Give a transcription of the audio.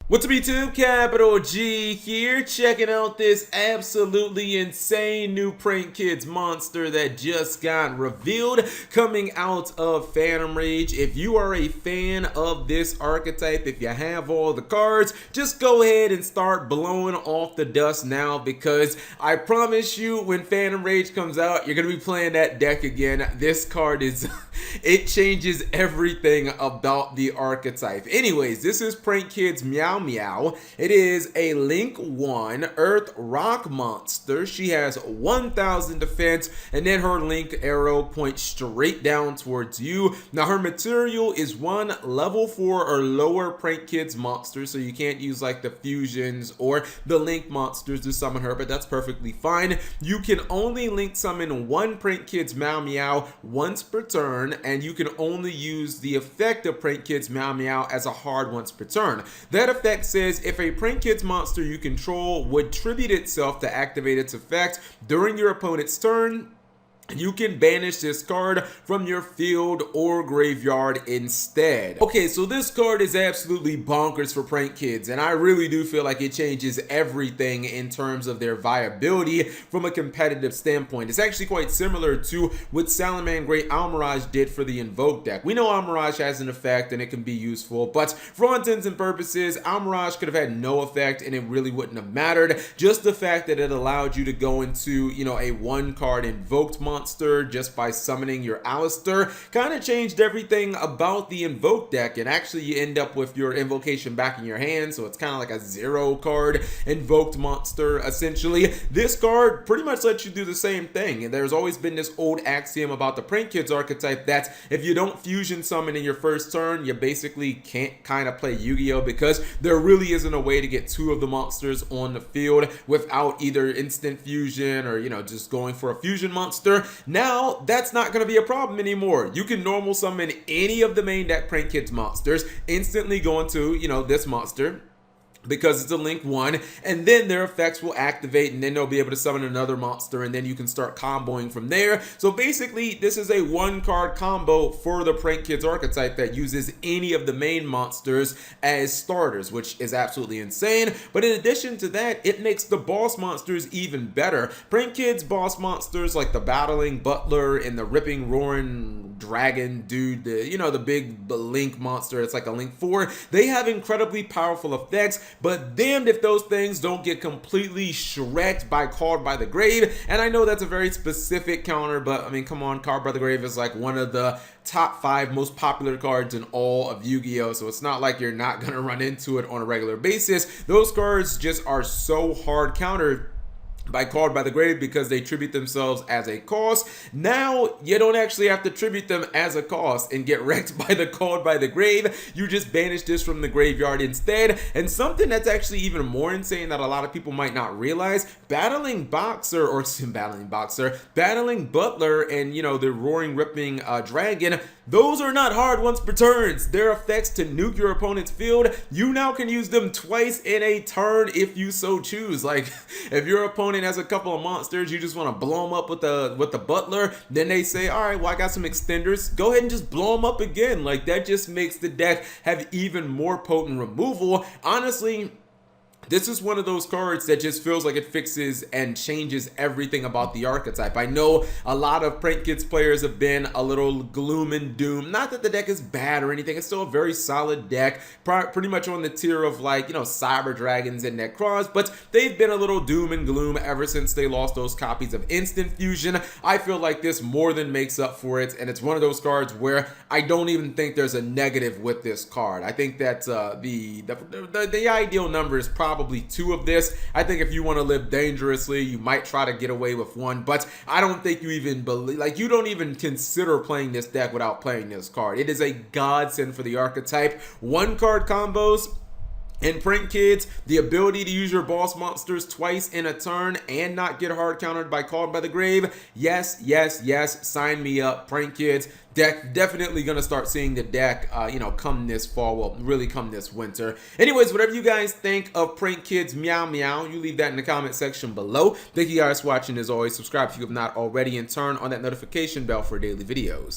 What's up YouTube, Capital G here, checking out this absolutely insane new Prank Kids monster that just got revealed coming out of Phantom Rage. If you are a fan of this archetype, if you have all the cards, just go ahead and start blowing off the dust now, because I promise you when Phantom Rage comes out, you're going to be playing that deck again. This card is, it changes everything about the archetype. Anyways, this is Prank Kids Meow Meow. It is a Link 1 Earth Rock monster. She has 1000 defense, and then her Link arrow points straight down towards you. Now her material is one level 4 or lower Prank Kids monster, so you can't use like the fusions or the Link monsters to summon her, but that's perfectly fine. You can only Link summon one Prank Kids Meow Meow once per turn, and you can only use the effect of Prank Kids Meow Meow as a hard once per turn. That effect says if a Prank Kids monster you control would tribute itself to activate its effect during your opponent's turn, you can banish this card from your field or graveyard instead. Okay, so this card is absolutely bonkers for Prank Kids, and I really do feel like it changes everything in terms of their viability from a competitive standpoint. It's actually quite similar to what Salamangreat Almirage did for the Invoke deck. We know Almirage has an effect and it can be useful, but for all intents and purposes, Almirage could have had no effect and it really wouldn't have mattered. Just the fact that it allowed you to go into, a one card invoked monster just by summoning your Alistair kind of changed everything about the Invoke deck, and actually you end up with your invocation back in your hand, so it's kind of like a 0 card invoked monster essentially. This card pretty much lets you do the same thing, and there's always been this old axiom about the Prank Kids archetype that if you don't fusion summon in your first turn, you basically can't kind of play Yu-Gi-Oh, because there really isn't a way to get two of the monsters on the field without either instant fusion or just going for a fusion monster. Now that's not going to be a problem anymore. You can normal summon any of the main deck Prank Kids monsters, instantly go into this monster because it's a Link 1, and then their effects will activate, and then they'll be able to summon another monster, and then you can start comboing from there. So basically, this is a one-card combo for the Prank Kids archetype that uses any of the main monsters as starters, which is absolutely insane. But in addition to that, it makes the boss monsters even better. Prank Kids boss monsters like the Battling Butler and the Ripping Roaring Dragon dude, the big Link monster, it's like a Link 4, they have incredibly powerful effects, but damned if those things don't get completely shreked by Called by the Grave. And I know that's a very specific counter, but I mean, come on, Called by the Grave is like one of the top 5 most popular cards in all of Yu-Gi-Oh, so it's not like you're not gonna run into it on a regular basis. Those cards just are so hard countered by Called by the Grave because they tribute themselves as a cost. Now you don't actually have to tribute them as a cost and get wrecked by the Called by the Grave. You just banish this from the graveyard instead. And something that's actually even more insane that a lot of people might not realize, Battling Butler and the Roaring Ripping Dragon, those are not hard once per turns. Their effects to nuke your opponent's field, you now can use them twice in a turn if you so choose. Like if your opponent has a couple of monsters, you just want to blow them up with the Butler, then they say, all right, well, I got some extenders, go ahead and just blow them up again. Like that just makes the deck have even more potent removal. Honestly, this is one of those cards that just feels like it fixes and changes everything about the archetype. I know a lot of Prank Kids players have been a little gloom and doom. Not that the deck is bad or anything. It's still a very solid deck, pretty much on the tier of like, Cyber Dragons and Necros, but they've been a little doom and gloom ever since they lost those copies of Instant Fusion. I feel like this more than makes up for it, and it's one of those cards where I don't even think there's a negative with this card. I think that the ideal number is probably 2 of this. I think if you want to live dangerously, you might try to get away with 1, but I don't think you even believe, like you don't even consider playing this deck without playing this card. It is a godsend for the archetype. 1-card combos in Prank Kids, the ability to use your boss monsters twice in a turn and not get hard countered by Called by the Grave. Yes, yes, yes, sign me up. Prank Kids, definitely gonna start seeing the deck, come this fall, well, really come this winter. Anyways, whatever you guys think of Prank Kids Meow Meow, you leave that in the comment section below. Thank you guys for watching. As always, subscribe if you have not already, and turn on that notification bell for daily videos.